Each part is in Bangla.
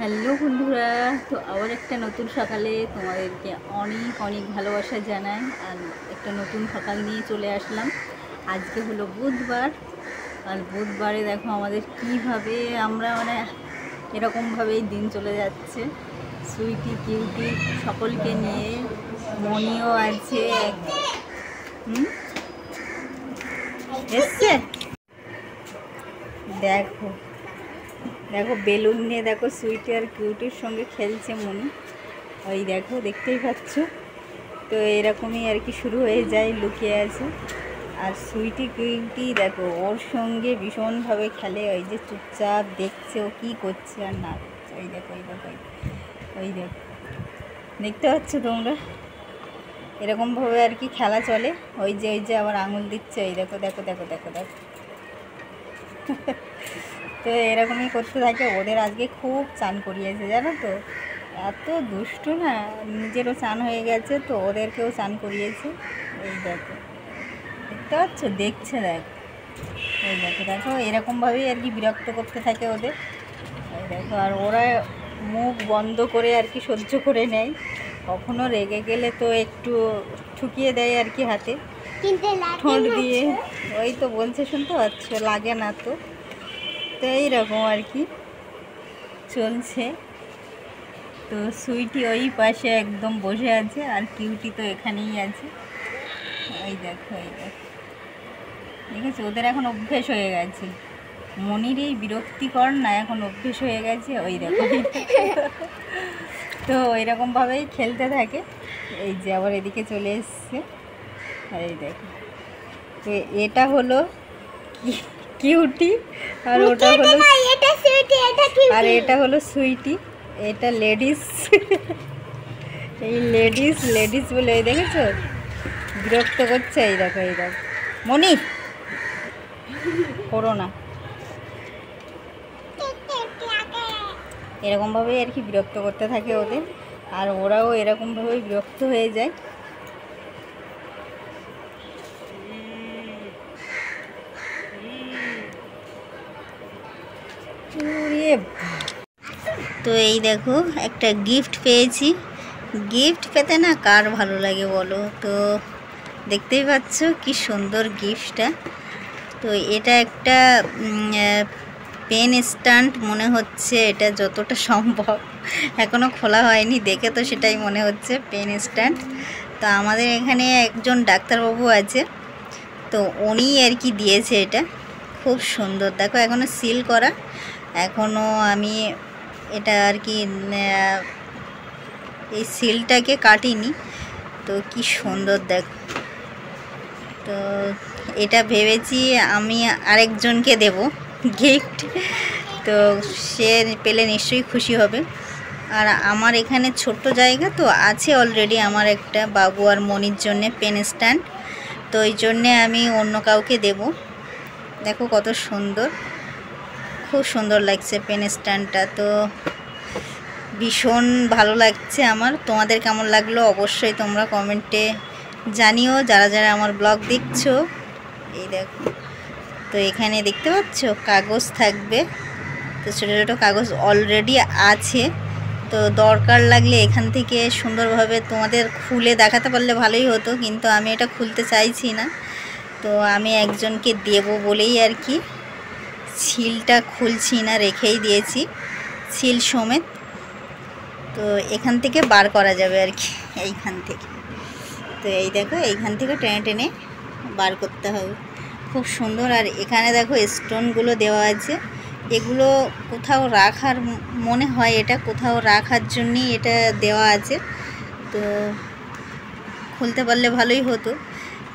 হ্যালো বন্ধুরা, তো আবার একটা নতুন সকালে তোমাদেরকে অনেক অনেক ভালোবাসা জানাই। আর একটা নতুন সকাল নিয়ে চলে আসলাম। আজকে হলো বুধবার, আর বুধবারে দেখো আমাদের কিভাবে আমরা এরকমভাবেই দিন চলে যাচ্ছে। সুইটি কিউটি সকলকে নিয়ে, মনিও আছে। এসছে দেখো দেখো বেলুন নিয়ে, দেখো সুইটি আর কিউটির সঙ্গে খেলছে মনি। ওই দেখো, দেখতেই পাচ্ছ। তো এরকমই আর কি শুরু হয়ে যায়, লুকিয়ে আছে। আর সুইটি কিউটি দেখো ওর সঙ্গে ভীষণভাবে খেলে। ওই যে চুপচাপ দেখছে ও কী করছে আর না করছে। ওই দেখো ওই দেখো ওই দেখো, দেখতে পাচ্ছ তোমরা? এরকমভাবে আর কি খেলা চলে। ওই যে আবার আঙুল দিচ্ছে। ওই দেখো দেখো দেখো দেখো দেখো তো এরকমই করতে থাকে। ওদের আজকে খুব চান করিয়েছে, জানো তো। এত দুষ্টু না, নিজেরও চান হয়ে গেছে, তো ওদেরকেও চান করিয়েছে। এই দেখো, দেখতে পাচ্ছ? দেখছে, দেখ। এই দেখো দেখো, এরকমভাবেই আর কি বিরক্ত করতে থাকে ওদের। এই দেখো, আর ওরা মুখ বন্ধ করে আর কি সহ্য করে নেয়। কখনো রেগে গেলে তো একটু ঠুকিয়ে দেয় আর কি হাতে, ঠোঁট দিয়ে। ওই তো বলছে, শুনতে পাচ্ছ? লাগে না তো। তো এইরকম আর কি চলছে। তো সুইটি ওই পাশে একদম বসে আছে, আর কিউটি তো এখানেই আছে। ওই দেখো এই দেখো, দেখেছো? ওদের এখন অভ্যেস হয়ে গেছে। মনির এই বিরক্তিকর না, এখন অভ্যেস হয়ে গেছে। ওই দেখো তো এরকমভাবেই খেলতে থাকে। এই যে আবার এদিকে চলে এসছে। এই দেখো, তো এটা হলো কিউটি, আর ওটা হলো, আর এটা হলো সুইটি। এটা লেডিস এই লেডিস বলে, এই দেখেছো? বিরক্ত করছে। এই দেখো এই দেখো, মনি করো না। এরকমভাবেই আর কি বিরক্ত করতে থাকে ওদের, আর ওরাও এরকমভাবেই বিরক্ত হয়ে যায়। তো এই দেখো, একটা গিফট পেয়েছি। গিফট পেতে না কার ভালো লাগে বলো? তো দেখতেই পাচ্ছ কি সুন্দর গিফটটা। তো এটা একটা পেন স্ট্যান্ড মনে হচ্ছে, এটা যতটা সম্ভব। এখনও খোলা হয়নি, দেখে তো সেটাই মনে হচ্ছে পেন স্ট্যান্ড। তো আমাদের এখানে একজন ডাক্তারবাবু আছে, তো উনি আর কি দিয়েছে এটা। খুব সুন্দর, দেখো এখনও সিল করা। এখনও আমি এটা আর কি এই সিলটাকে কাটিনি। তো কি সুন্দর দেখো। তো এটা ভেবেছি আমি আরেকজনকে দেব গিফট, তো সে পেলে নিশ্চয়ই খুশি হবে। আর আমার এখানে ছোট্ট জায়গা তো আছে অলরেডি আমার একটা বাবু আর মনির জন্যে পেন স্ট্যান্ড, তো ওই জন্যে আমি অন্য কাউকে দেব। দেখো কত সুন্দর, খুব সুন্দর লাগছে পেন স্ট্যান্ডটা। তো ভীষণ ভালো লাগছে আমার। তোমাদের কেমন লাগলো অবশ্যই তোমরা কমেন্টে জানিও, যারা যারা আমার ব্লগ দেখছো। এই দেখো, তো এখানে দেখতে পাচ্ছ কাগজ থাকবে। তো ছোটো ছোটো কাগজ অলরেডি আছে, তো দরকার লাগলে এখান থেকে সুন্দরভাবে তোমাদের খুলে দেখাতে পারলে ভালোই হতো, কিন্তু আমি এটা খুলতে চাইছি না। তো আমি একজনকে দেব বলেই আর কি সিলটা খুলছি না, রেখেই দিয়েছি সিল সমেত। তো এখান থেকে বার করা যাবে আর কি, এইখান থেকে। তো এই দেখো, এইখান থেকে টেনে টেনে বার করতে হবে। খুব সুন্দর। আর এখানে দেখো স্টোনগুলো দেওয়া আছে, এগুলো কোথাও রাখার মনে হয়, এটা কোথাও রাখার জন্যই এটা দেওয়া আছে। তো খুলতে পারলে ভালোই হতো,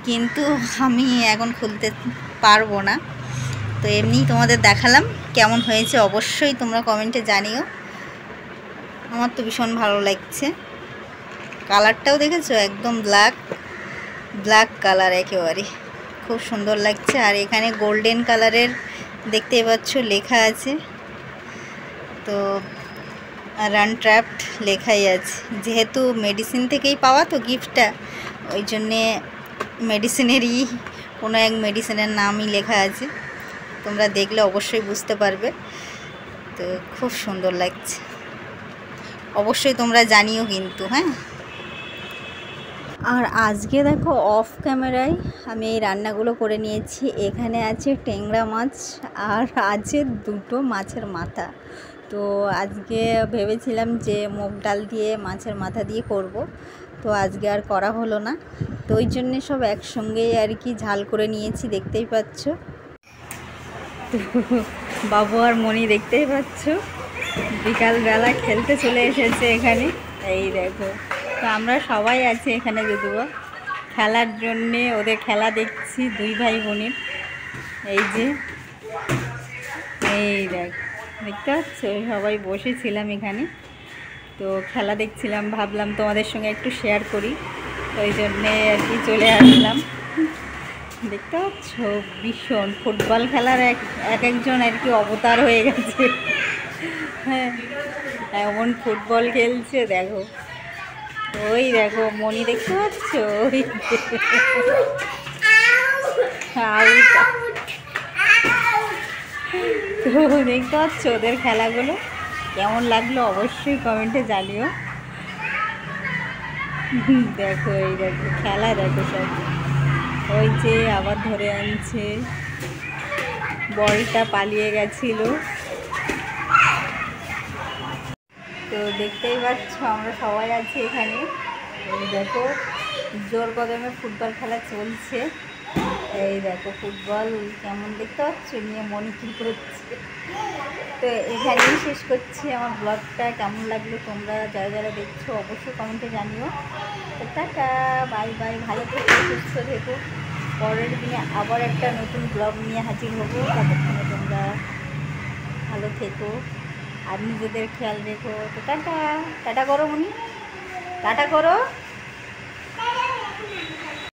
কিন্তু আমি এখন খুলতে পারবো না। তো এমনি তোমাদের দেখালাম, কেমন হয়েছে অবশ্যই তোমরা কমেন্টে জানিও। আমার তো ভীষণ ভালো লাগছে। কালারটাও দেখেছো, একদম ব্ল্যাক কালার একেবারে, খুব সুন্দর লাগছে। আর এখানে গোল্ডেন কালারের দেখতেই পাচ্ছ লেখা আছে, তো রানট্র্যাপড লেখাই আছে। যেহেতু মেডিসিন থেকেই পাওয়া তো গিফটটা, ওই জন্যে মেডিসিনেরই কোনো এক মেডিসিনের নামই লেখা আছে। তোমরা দেখলে অবশ্যই বুঝতে পারবে। তো খুব সুন্দর লাগছে। অবশ্যই তোমরা জানিও কিন্তু, হ্যাঁ। আর আজকে দেখো অফ ক্যামেরায় আমি এই রান্নাগুলো করে নিয়েছি। এখানে আছে ট্যাংরা মাছ আর আছে 2টো মাছের মাথা। তো আজকে ভেবেছিলাম যে মুগ ডাল দিয়ে মাছের মাথা দিয়ে করব, তো আজকে আর করা হলো না। তো ওই জন্যে সব একসঙ্গেই আর কি ঝাল করে নিয়েছি, দেখতেই পাচ্ছ। তো বাবু আর মনি দেখতেই পাচ্ছ বিকালবেলা খেলতে চলে এসেছে এখানে। এই দেখো, তো আমরা সবাই আছি এখানে যদিও খেলার জন্যে, ওদের খেলা দেখছি 2 ভাই বোনের। এই যে এই দেখতে পাচ্ছ, সবাই বসেছিলাম এখানে, তো খেলা দেখছিলাম, ভাবলাম তোমাদের সঙ্গে একটু শেয়ার করি, ওই জন্যে আর কি চলে আসলাম। দেখতে পাচ্ছ ভীষণ ফুটবল খেলার এক একজন আর কি অবতার হয়ে গেছে। হ্যাঁ, এমন ফুটবল খেলছে দেখো। ওই দেখো মনি দেখতে পাচ্ছ, ওই তো দেখতে পাচ্ছ ওদের খেলাগুলো কেমন লাগলো অবশ্যই কমেন্টে জানিও। দেখো এই দেখো খেলা দেখো সব, ওই যে আবার ধরে আনছে, বলটা পালিয়ে গেছিল। তো দেখতেই পাচ্ছ আমরা সবাই আছি এখানে। এই দেখো জোর কদমে ফুটবল খেলা চলছে। এই দেখো ফুটবল কেমন দেখতে পাচ্ছ নিয়ে মনে কি করছে। তো এখানেই শেষ করছি আমার ব্লগটা। কেমন লাগলো তোমরা যারা যারা দেখছো অবশ্যই কমেন্টে জানিও। তো টাটা, বাই বাই, ভালো থেকো, সুস্থ থেকো। পরের দিনে আবার একটা নতুন ব্লগ নিয়ে হাজির হবো। ততক্ষণে তোমরা ভালো থেকো আর নিজেদের খেয়াল রেখো। তো টাটা, টাটা করো মনি, টাটা করো।